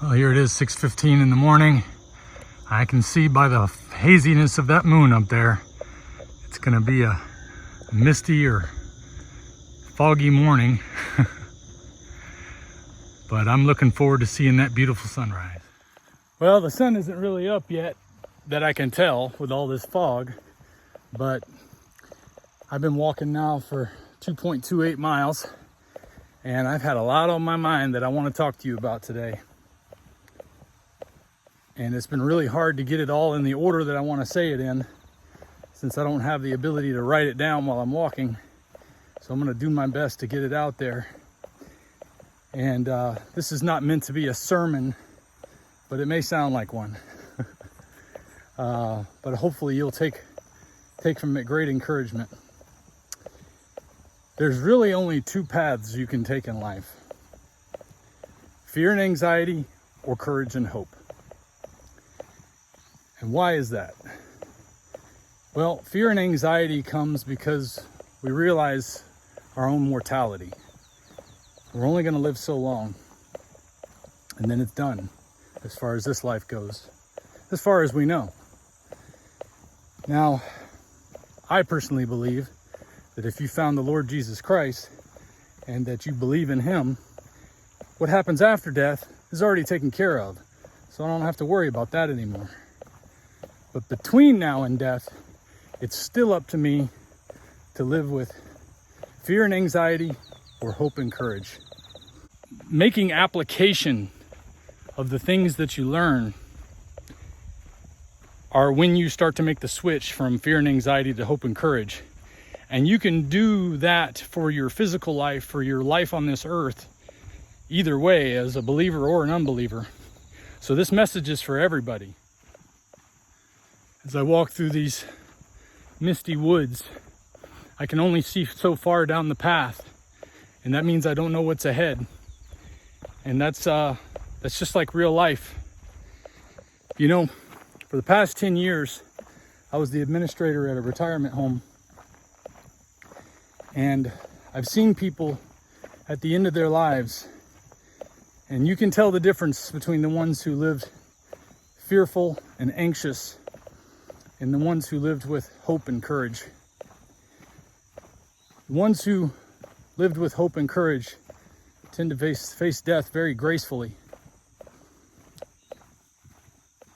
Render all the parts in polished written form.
Well, here it is, 6:15 in the morning. I can see by the haziness of that moon up there, it's gonna be a misty or foggy morning. But I'm looking forward to seeing that beautiful sunrise. Well, the sun isn't really up yet that I can tell with all this fog, but I've been walking now for 2.28 miles, and I've had a lot on my mind that I want to talk to you about today. And it's been really hard to get it all in the order that I want to say it in, since I don't have the ability to write it down while I'm walking. So I'm going to do my best to get it out there. And this is not meant to be a sermon, but it may sound like one. But hopefully you'll take from it great encouragement. There's really only two paths you can take in life: fear and anxiety, or courage and hope. And why is that? Well, fear and anxiety comes because we realize our own mortality. We're only going to live so long, and then it's done as far as this life goes, as far as we know. Now, I personally believe that if you found the Lord Jesus Christ and that you believe in him, what happens after death is already taken care of. So I don't have to worry about that anymore. But between now and death, it's still up to me to live with fear and anxiety or hope and courage. Making application of the things that you learn are when you start to make the switch from fear and anxiety to hope and courage. And you can do that for your physical life, for your life on this earth, either way, as a believer or an unbeliever. So this message is for everybody. As I walk through these misty woods, I can only see so far down the path, and that means I don't know what's ahead. And that's just like real life. You know, for the past 10 years, I was the administrator at a retirement home, and I've seen people at the end of their lives, and you can tell the difference between the ones who lived fearful and anxious and the ones who lived with hope and courage. The ones who lived with hope and courage tend to face death very gracefully.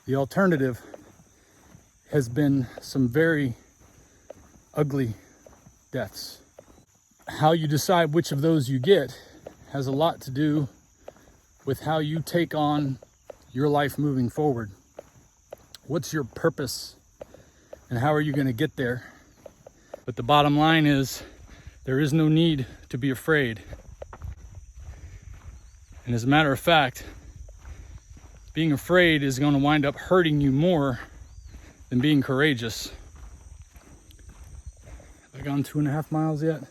The alternative has been some very ugly deaths. How you decide which of those you get has a lot to do with how you take on your life moving forward. What's your purpose? And how are you going to get there? But the bottom line is, there is no need to be afraid. And as a matter of fact, being afraid is going to wind up hurting you more than being courageous. Have I gone 2.5 miles yet?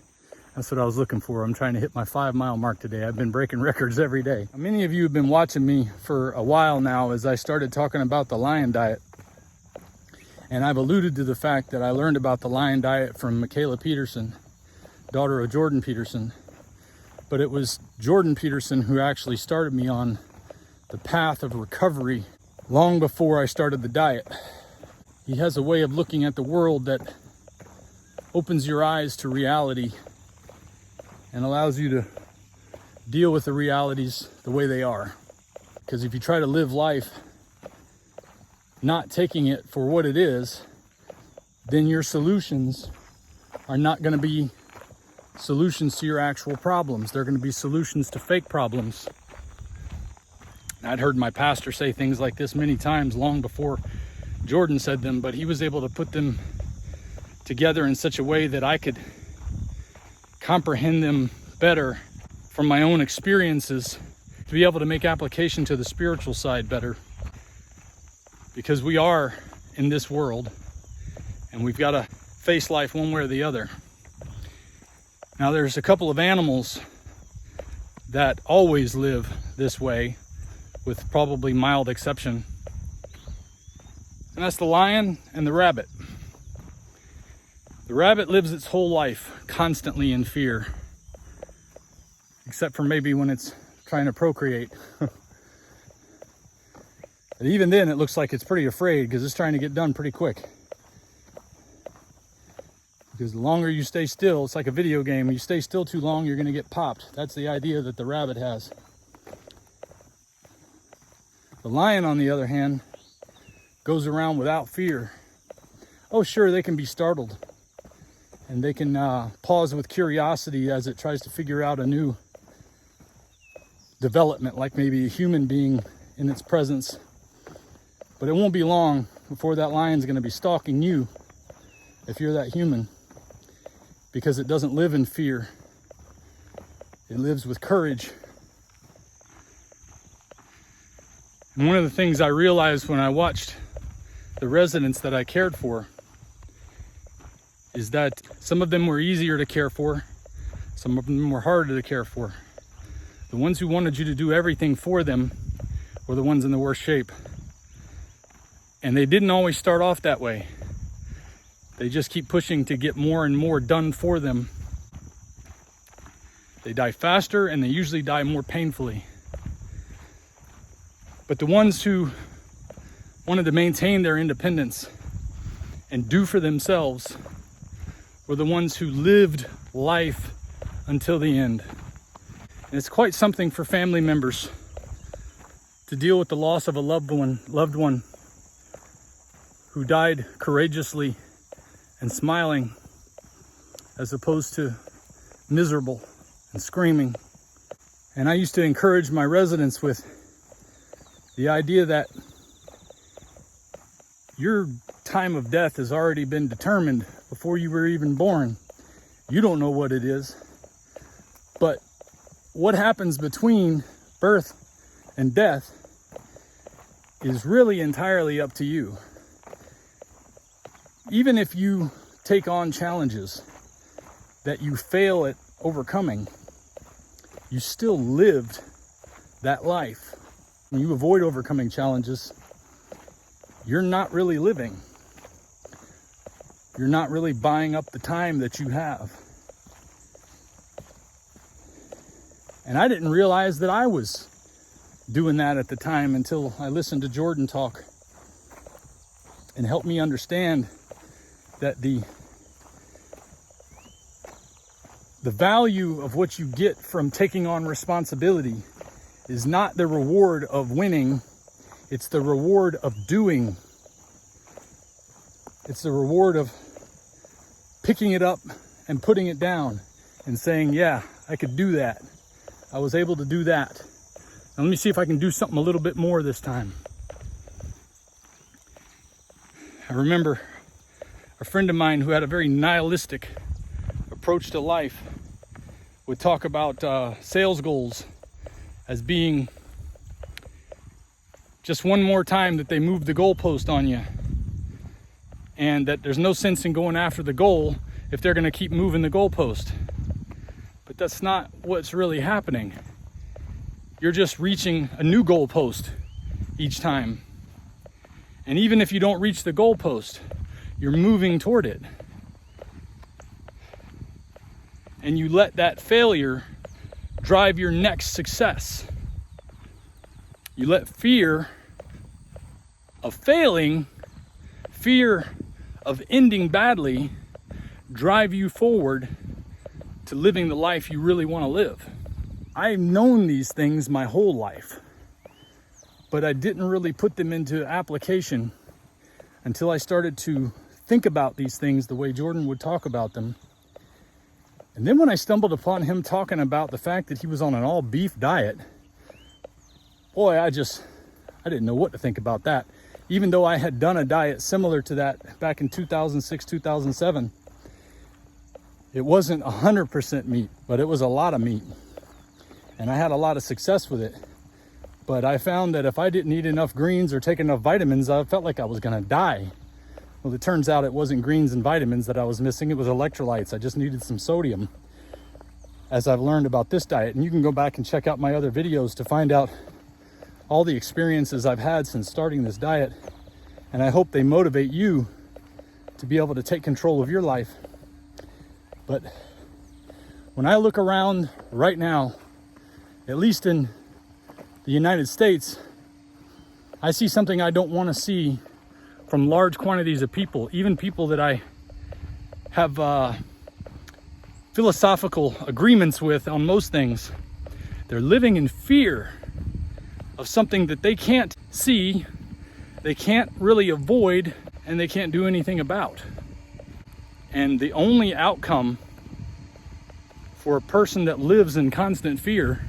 That's what I was looking for. I'm trying to hit my 5-mile mark today. I've been breaking records every day. Many of you have been watching me for a while now as I started talking about the lion diet. And I've alluded to the fact that I learned about the lion diet from Mikhaila Peterson, daughter of Jordan Peterson. But it was Jordan Peterson who actually started me on the path of recovery long before I started the diet. He has a way of looking at the world that opens your eyes to reality and allows you to deal with the realities the way they are. Because if you try to live life not taking it for what it is, then your solutions are not going to be solutions to your actual problems. They're going to be solutions to fake problems. I'd heard my pastor say things like this many times long before Jordan said them, but he was able to put them together in such a way that I could comprehend them better from my own experiences, to be able to make application to the spiritual side better. Because we are in this world, and we've got to face life one way or the other. Now, there's a couple of animals that always live this way, with probably mild exception. And that's the lion and the rabbit. The rabbit lives its whole life constantly in fear, except for maybe when it's trying to procreate. But even then, it looks like it's pretty afraid because it's trying to get done pretty quick. Because the longer you stay still, it's like a video game. When you stay still too long, you're going to get popped. That's the idea that the rabbit has. The lion, on the other hand, goes around without fear. Oh, sure, they can be startled. And they can pause with curiosity as it tries to figure out a new development, like maybe a human being in its presence. But it won't be long before that lion's going to be stalking you, if you're that human. Because it doesn't live in fear. It lives with courage. And one of the things I realized when I watched the residents that I cared for is that some of them were easier to care for, some of them were harder to care for. The ones who wanted you to do everything for them were the ones in the worst shape. And they didn't always start off that way. They just keep pushing to get more and more done for them. They die faster and they usually die more painfully. But the ones who wanted to maintain their independence and do for themselves were the ones who lived life until the end. And it's quite something for family members to deal with the loss of a loved one who died courageously and smiling, as opposed to miserable and screaming. And I used to encourage my residents with the idea that your time of death has already been determined before you were even born. You don't know what it is, but what happens between birth and death is really entirely up to you. Even if you take on challenges that you fail at overcoming, you still lived that life. When you avoid overcoming challenges, you're not really living. You're not really buying up the time that you have. And I didn't realize that I was doing that at the time until I listened to Jordan talk and helped me understand that the value of what you get from taking on responsibility is not the reward of winning, it's the reward of doing. It's the reward of picking it up and putting it down and saying, yeah, I could do that. I was able to do that. Now let me see if I can do something a little bit more this time. I remember a friend of mine who had a very nihilistic approach to life would talk about sales goals as being just one more time that they move the goalpost on you, and that there's no sense in going after the goal if they're going to keep moving the goalpost. But that's not what's really happening. You're just reaching a new goalpost each time. And even if you don't reach the goalpost, you're moving toward it. And you let that failure drive your next success. You let fear of failing, fear of ending badly, drive you forward to living the life you really want to live. I've known these things my whole life, but I didn't really put them into application until I started to think about these things the way Jordan would talk about them. And then when I stumbled upon him talking about the fact that he was on an all beef diet, boy, I didn't know what to think about that. Even though I had done a diet similar to that back in 2006, 2007, it wasn't 100% meat, but it was a lot of meat. And I had a lot of success with it. But I found that if I didn't eat enough greens or take enough vitamins, I felt like I was gonna die. Well, it turns out it wasn't greens and vitamins that I was missing, it was electrolytes. I just needed some sodium, as I've learned about this diet. And you can go back and check out my other videos to find out all the experiences I've had since starting this diet. And I hope they motivate you to be able to take control of your life. But when I look around right now, at least in the United States, I see something I don't want to see from large quantities of people, even people that I have philosophical agreements with on most things. They're living in fear of something that they can't see, they can't really avoid, and they can't do anything about. And the only outcome for a person that lives in constant fear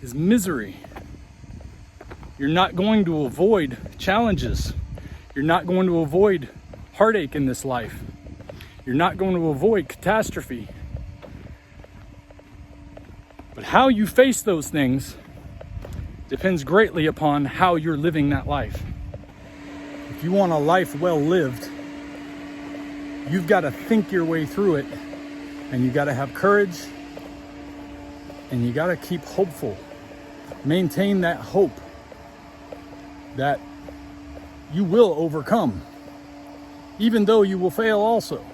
is misery. You're not going to avoid challenges. You're not going to avoid heartache in this life. You're not going to avoid catastrophe. But how you face those things depends greatly upon how you're living that life. If you want a life well lived, you've got to think your way through it, and you got to have courage, and you got to keep hopeful. Maintain that hope that you will overcome. Even though you will fail also,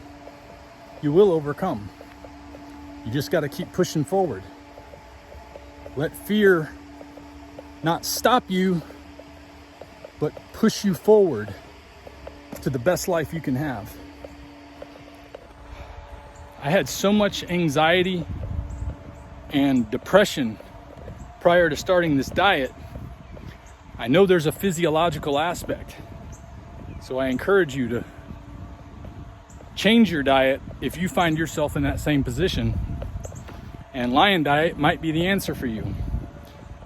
you will overcome. You just got to keep pushing forward. Let fear not stop you, but push you forward to the best life you can have. I had so much anxiety and depression prior to starting this diet. I know there's a physiological aspect, so I encourage you to change your diet if you find yourself in that same position. And lion diet might be the answer for you,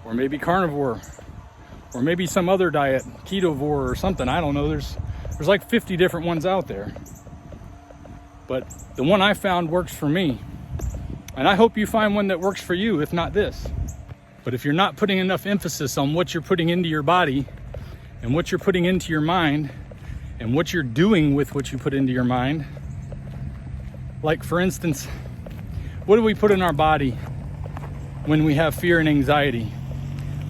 or maybe carnivore, or maybe some other diet, ketovore or something. I don't know. There's like 50 different ones out there, but the one I found works for me, and I hope you find one that works for you, if not this. But if you're not putting enough emphasis on what you're putting into your body and what you're putting into your mind and what you're doing with what you put into your mind, like for instance, what do we put in our body when we have fear and anxiety?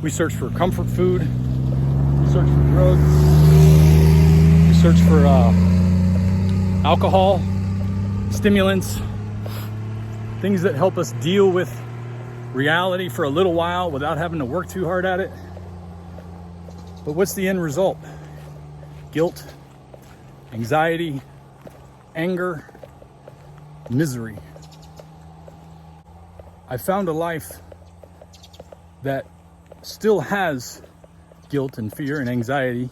We search for comfort food, we search for drugs, we search for alcohol, stimulants, things that help us deal with reality for a little while without having to work too hard at it. But what's the end result? Guilt, anxiety, anger, misery. I found a life that still has guilt and fear and anxiety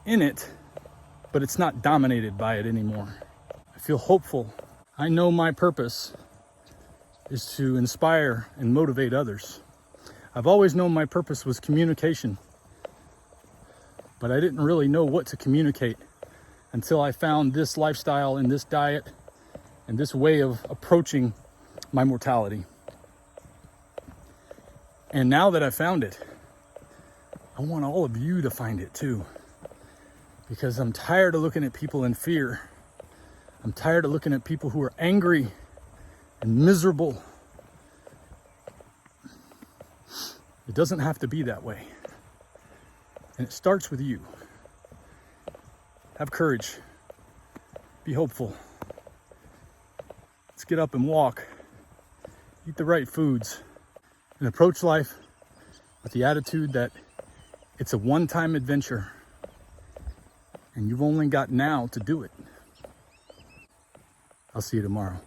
in it, but it's not dominated by it anymore. I feel hopeful. I know my purpose is to inspire and motivate others. I've always known my purpose was communication, but I didn't really know what to communicate until I found this lifestyle and this diet and this way of approaching my mortality. And now that I found it, I want all of you to find it too, because I'm tired of looking at people in fear. I'm tired of looking at people who are angry and miserable. It doesn't have to be that way. And it starts with you. Have courage. Be hopeful. Let's get up and walk. Eat the right foods. And approach life with the attitude that it's a one-time adventure. And you've only got now to do it. I'll see you tomorrow.